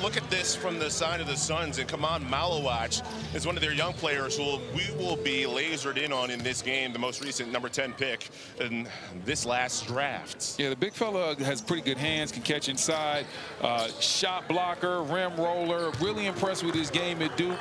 look at this from the side of the Suns, and Khaman Maluach is one of their young players who we will be lasered in on in this game, the most recent number 10 pick in this last draft. Yeah, the big fella has pretty good hands, can catch inside, shot blocker, rim roller. Really impressed with his game at Duke.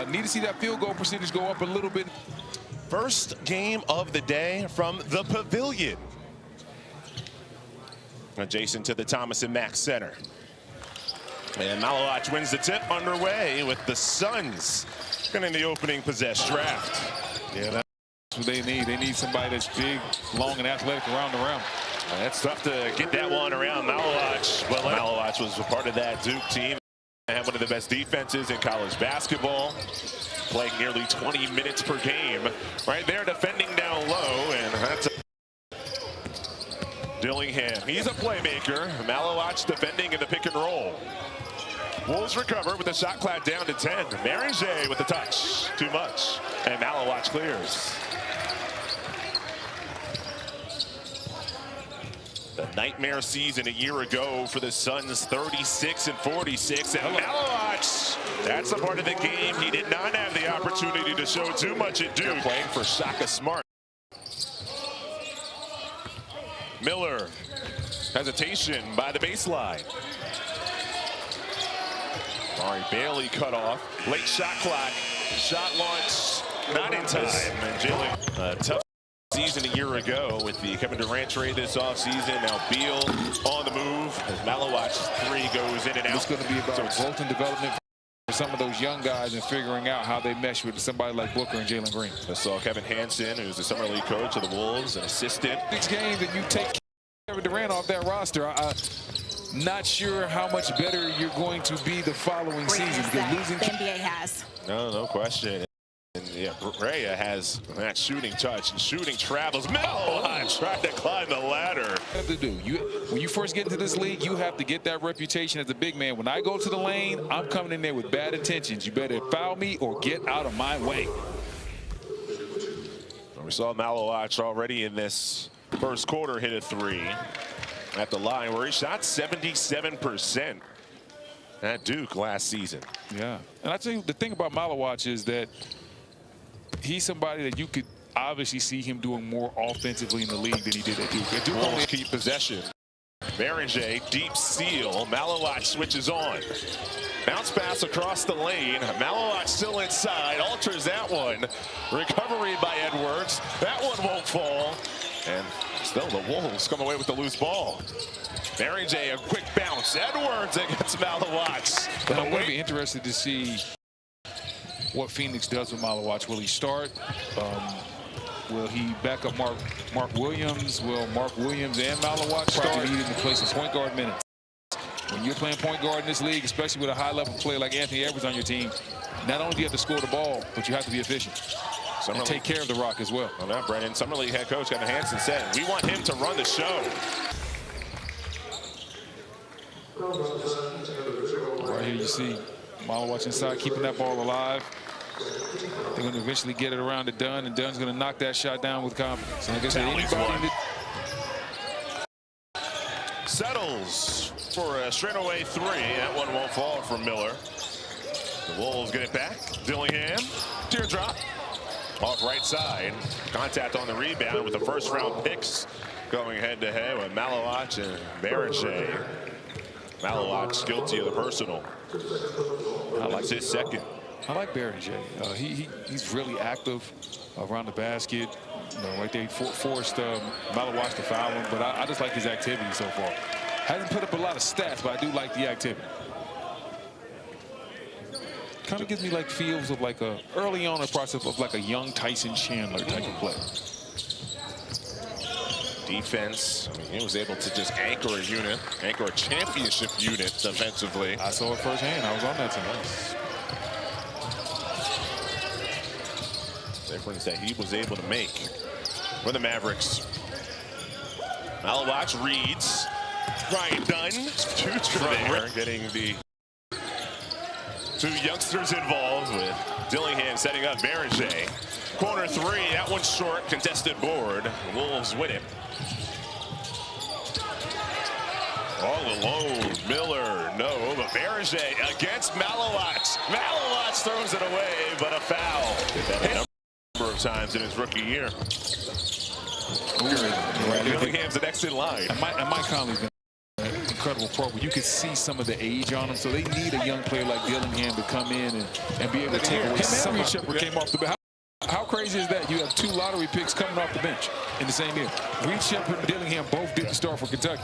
Need to see that field goal percentage go up a little bit. First game of the day from the Pavilion, adjacent to the Thomas & Mack Center. And Maluach wins the tip, underway with the Suns getting the opening possession draft. Yeah, that's what they need. They need somebody that's big, long, and athletic around the rim. That's tough to get that one around Maluach. But Maluach was a part of that Duke team. They had one of the best defenses in college basketball, playing nearly 20 minutes per game. Right there defending down low, and that's Dillingham. He's a playmaker. Maluach defending in the pick and roll. Wolves recover with the shot clock down to 10. Maringe with the touch. Too much. And Maluach clears. The nightmare season a year ago for the Suns, 36 and 46. And Maluach, that's a part of the game he did not have the opportunity to show too much at Duke. Playing for Shaka Smart. Miller, hesitation by the baseline. Ari Bailey cut off. Late shot clock. Shot launch not in time. And Jalen, tough season a year ago with the Kevin Durant trade this offseason. Now Beal on the move as Maluach's three goes in and out. It's going to be about growth and development for some of those young guys and figuring out how they mesh with somebody like Booker and Jalen Green. I saw Kevin Hansen, who's the summer league coach of the Wolves, an assistant. Next game that you take Kevin Durant off that roster, not sure how much better you're going to be the following season because losing. The NBA has. No question. And yeah, Rhea has that shooting touch and shooting travels. Maluach tried to climb the ladder. Have to do. When you first get into this league, you have to get that reputation as a big man. When I go to the lane, I'm coming in there with bad intentions. You better foul me or get out of my way. We saw Maluach already in this first quarter hit a three at the line where he shot 77% at Duke last season. Yeah, and I tell you, the thing about Maluach is that he's somebody that you could obviously see him doing more offensively in the league than he did at Duke. At Duke only keep possession. Maringe, deep steal. Maluach switches on. Bounce pass across the lane. Maluach still inside. Alters that one. Recovery by Edwards. That one won't fall. And still the Wolves come away with the loose ball. Maringe, a quick bounce. Edwards against Maluach. I'm going to be interested to see what Phoenix does with Maluach. Will he start? Will he back up Mark Williams? Will Mark Williams and Maluach start? Need him to play some point guard minutes. When you're playing point guard in this league, especially with a high-level player like Anthony Edwards on your team, not only do you have to score the ball, but you have to be efficient. And take care of the rock as well. Well, now, Brennan, Summer League head coach Kevin Hansen said, we want him to run the show. Right here you see Maluach inside, keeping that ball alive. They're going to eventually get it around to Dunn, and Dunn's going to knock that shot down with confidence. And like I said, anybody settles for a straightaway three. That one won't fall from Miller. The Wolves get it back. Dillingham, teardrop. Off right side. Contact on the rebound with the first round picks going head to head with Maluach and Maringe. Maluach's guilty of the personal. I like his second. I like Maringe. He's really active around the basket. You know, right there, he forced Maluach to foul him, but I just like his activity so far. Hasn't put up a lot of stats, but I do like the activity. Kind of gives me like feels of like a early on a process of like a young Tyson Chandler type of play. Defense, I mean, he was able to just anchor a unit, anchor a championship unit defensively. I saw it firsthand. I was on that team. Difference that he was able to make for the Mavericks. Maluach reads. Ryan Dunn, there, getting the two youngsters involved with Dillingham setting up Maringe. Corner three, that one's short, contested board. The Wolves win it. All alone. Miller, no, but Berger against Maluach. Maluach throws it away, but a foul. Did that a number of times in his rookie year. Willingham's the next in line. And Mike Conley's been an incredible pro, but you can see some of the age on him. So they need a young player like Dillingham to come in and be able to take away. Some Shepard came off the bench. How crazy is that? You have 2 lottery picks coming off the bench in the same year. Reed Shepard and Dillingham both didn't start for Kentucky.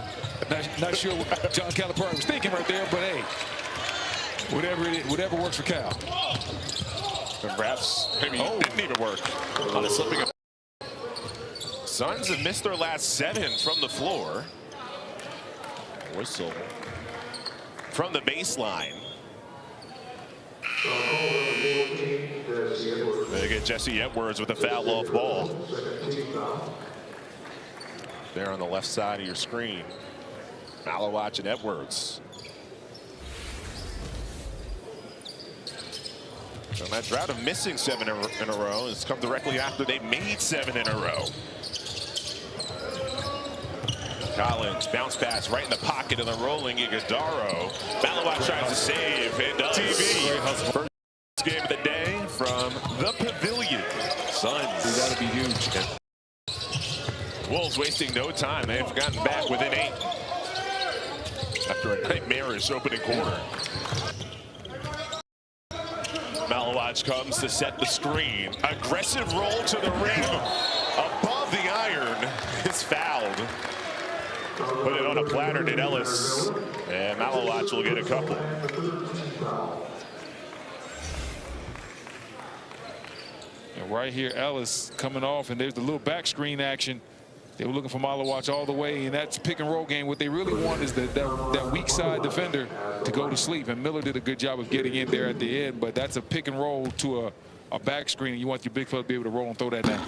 Not sure what John Calipari was thinking right there, but hey, whatever works for Cal. And refs maybe didn't even work on a slipping. Suns have missed their last 7 from the floor. Whistle from the baseline. They get Jesse Edwards with a foul off ball. There on the left side of your screen. Maluach and Edwards. So that drought of missing 7 in a row has come directly after they made 7 in a row. Collins, bounce pass right in the pocket of the rolling Iguodaro. Maluach tries to save. It does. First game of the day from the Pavilion. Suns. That'll be huge. Wolves wasting no time. They've gotten back within 8 after a nightmarish opening quarter. Maluach comes to set the screen. Aggressive roll to the rim. Above the iron is fouled. Put it on a platter, did Ellis. And Maluach will get a couple. And right here, Ellis coming off, and there's the little back screen action. They were looking for Maluach all the way, and that's pick and roll game. What they really want is that weak side defender to go to sleep. And Miller did a good job of getting in there at the end, but that's a pick and roll to a back screen. You want your big fella to be able to roll and throw that down.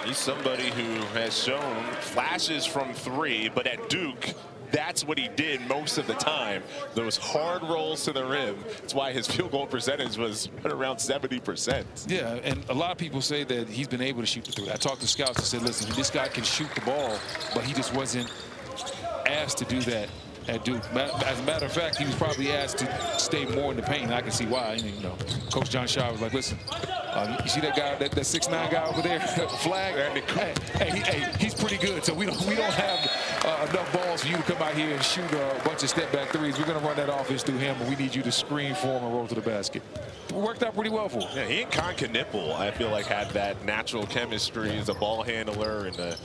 He's somebody who has shown flashes from 3, but at Duke, that's what he did most of the time. Those hard rolls to the rim. That's why his field goal percentage was around 70%. Yeah, and a lot of people say that he's been able to shoot the 3. I talked to scouts and said, listen, this guy can shoot the ball, but he just wasn't asked to do that at Duke. As a matter of fact, he was probably asked to stay more in the paint, and I can see why. You know, Coach John Shaw was like, listen, you see that guy, that 6'9" guy over there, flag? Hey, he's pretty good, so we don't have enough balls for you to come out here and shoot a bunch of step-back threes. We're going to run that offense through him, but we need you to screen for him and roll to the basket. It worked out pretty well for him. Yeah, he and Con Knipple, I feel like, had that natural chemistry as a ball handler and a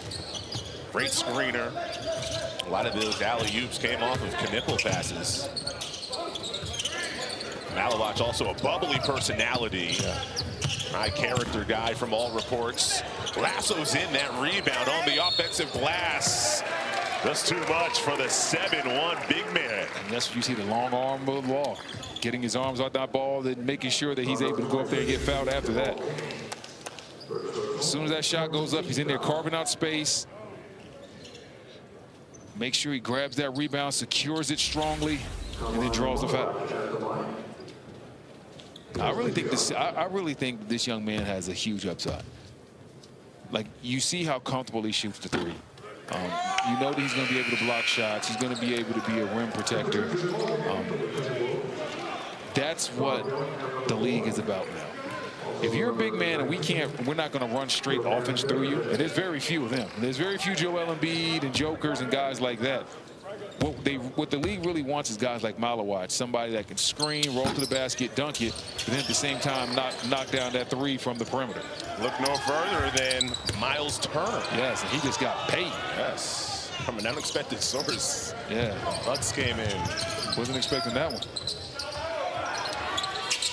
great screener. A lot of those alley-oops came off of Knipple passes. Maluach also a bubbly personality. High character guy from all reports. Lasso's in that rebound on the offensive glass. Just too much for the 7'1" big man. And that's what you see, the long arm of the law. Getting his arms out that ball and making sure that he's able to go up there and get fouled after that. As soon as that shot goes up, he's in there carving out space. Make sure he grabs that rebound, secures it strongly, and then draws the foul. I really think this young man has a huge upside. Like, you see how comfortable he shoots the 3. You know that he's going to be able to block shots. He's going to be able to be a rim protector. That's what the league is about now. If you're a big man and we're not going to run straight offense through you, and there's very few of them. There's very few Joel Embiid and jokers and guys like that. What the league really wants is guys like Maluach, somebody that can screen, roll to the basket, dunk it, but then at the same time knock down that 3 from the perimeter. Look no further than Miles Turner. Yes, and he just got paid. Yes, from an unexpected source. Yeah. Bucks came in. Wasn't expecting that one.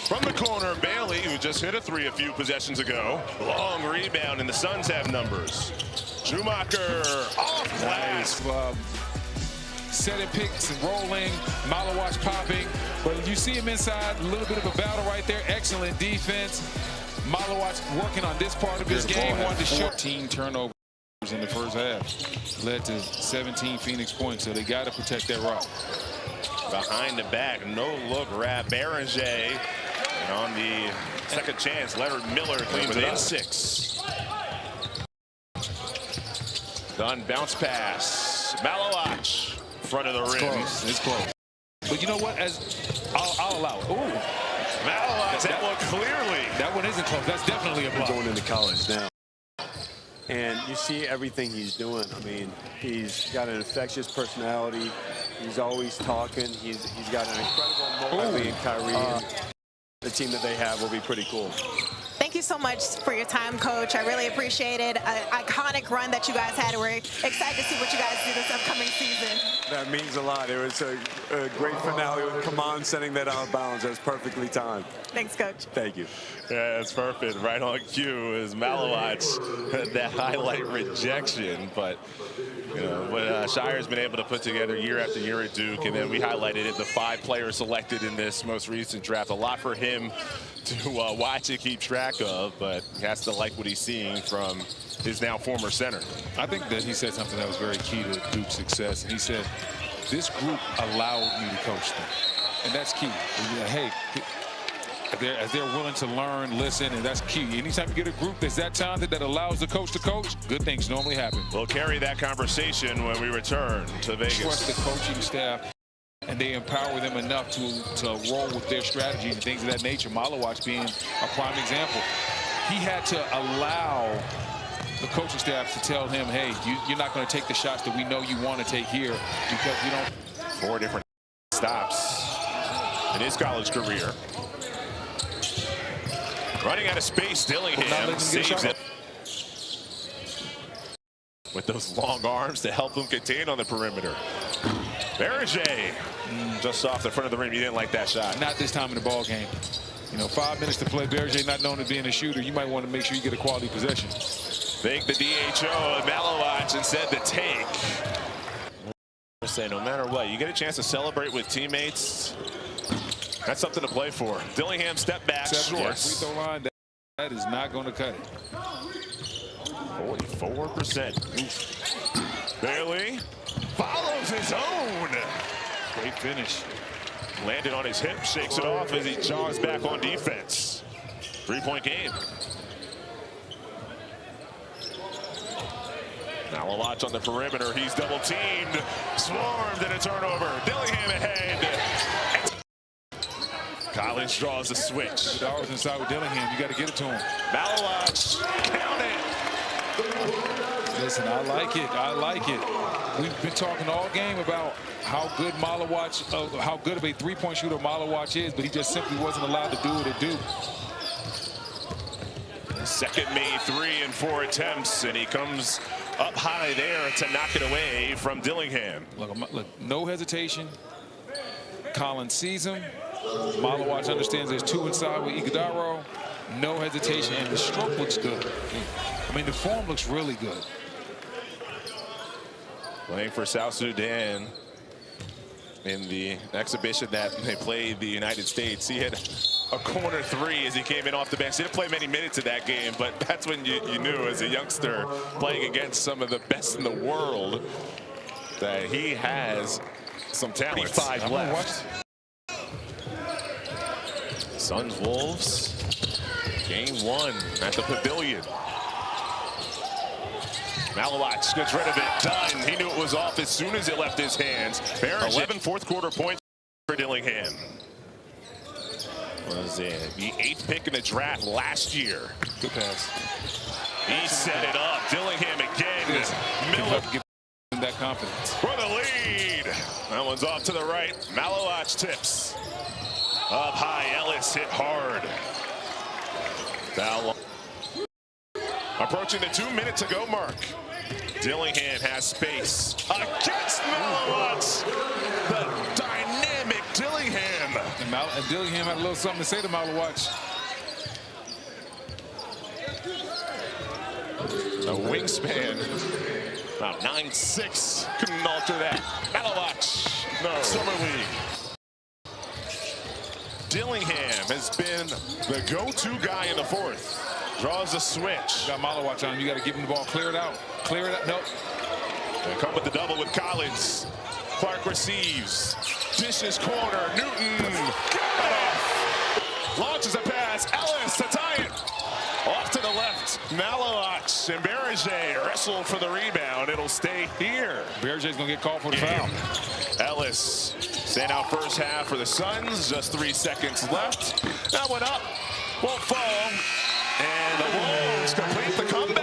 From the corner, Bailey, who just hit a 3 a few possessions ago. Long rebound, and the Suns have numbers. Schumacher off glass. Nice. Setting picks and rolling, Maluach popping, but you see him inside, a little bit of a battle right there. Excellent defense. Maluach working on this part of his game. 14 turnovers in the first half. Led to 17 Phoenix points, so they got to protect that rock. Behind the back, no look grab. Berger, and on the second chance, Leonard Miller cleans it in 6. Done, bounce pass. Maluach front of the rim. Close. It's close. But you know what? I'll allow it. Ooh. Maluach, that one clearly. That one isn't close. That's definitely a block. Going into college now. And you see everything he's doing. I mean, he's got an infectious personality. He's always talking. He's got an incredible motor in Kyrie. And the team that they have will be pretty cool. Thank you so much for your time, Coach. I really appreciate it. An iconic run that you guys had. We're excited to see what you guys do this upcoming season. That means a lot. It was a great finale with Khaman sending that out of bounds. That was perfectly timed. Thanks, Coach. Thank you. Yeah, that's perfect. Right on cue is Maluach, that highlight rejection. But, you know, what Shire's been able to put together year after year at Duke, and then we highlighted it, the 5 players selected in this most recent draft. A lot for him to watch and keep track of, but he has to like what he's seeing from his now former center. I think that he said something that was very key to Duke's success. And he said, this group allowed you to coach them. And that's key. Hey, as they're willing to learn, listen, and that's key. Anytime you get a group that's that talented that allows the coach to coach, good things normally happen. We'll carry that conversation when we return to Vegas. Trust the coaching staff, and they empower them enough to roll with their strategy and things of that nature. Maluach being a prime example. He had to allow the coaching staff to tell him, hey, you're not going to take the shots that we know you want to take here because you don't. 4 different stops in his college career. Running out of space, Dillingham saves it with those long arms to help him contain on the perimeter. Berger just off the front of the rim. You didn't like that shot. Not this time in the ball game. You know, 5 minutes to play. Berger not known as being a shooter. You might want to make sure you get a quality possession. Think the DHO of Maluach and said the take. Say no matter what, you get a chance to celebrate with teammates. That's something to play for. Dillingham step back, short. Free throw line, that is not going to cut it. 44%. Bailey follows his own. Great finish. Landed on his hip, shakes it off as he jogs back on defense. 3-point game. Maluach on the perimeter. He's double teamed, swarmed, and a turnover. Dillingham ahead. Collins draws the switch. $2 inside with Dillingham. You got to get it to him. Maluach, count it. Listen, I like it. I like it. We've been talking all game about how good Maluach, how good of a 3-point shooter Maluach is, but he just simply wasn't allowed to do it at Duke. Second made 3 in 4 attempts, and he comes up high there to knock it away from Dillingham. Look, no hesitation. Collins sees him. Maluach understands there's 2 inside with Iguodaro. No hesitation, and the stroke looks good. I mean, the form looks really good. Playing for South Sudan in the exhibition that they played the United States. He had a corner 3 as he came in off the bench. Didn't play many minutes of that game, but that's when you knew as a youngster playing against some of the best in the world that he has some talent. 5 left. Suns Wolves, game 1 at the Pavilion. Maluach gets rid of it. Done. He knew it was off as soon as it left his hands. 11 fourth-quarter points for Dillingham. Was the 8th pick in the draft last year. Good pass. He set it up. Dillingham again. Miller give him that confidence for the lead. That one's off to the right. Maluach tips. Up high, Ellis hit hard. Foul. Approaching the 2-minute-to-go mark. Dillingham has space against Maluach. The dynamic Dillingham. And Dillingham had a little something to say to Maluach. A wingspan, about 9'6", couldn't alter that. Maluach, no. Summer League. Dillingham has been the go-to guy in the 4th. Draws a switch. Got Maluach on him. You got to give him the ball. Clear it out. Clear it out. Nope. They come with the double with Collins. Clark receives. Dishes corner. Newton. Got it off. Launches a pass. Ellis to tie it. Off to the left. Maluach and Berger wrestle for the rebound. It'll stay here. Berger's going to get called for the foul. Ellis staying out first half for the Suns. Just 3 seconds left. That one up. Won't fall. And the Wolves complete the comeback.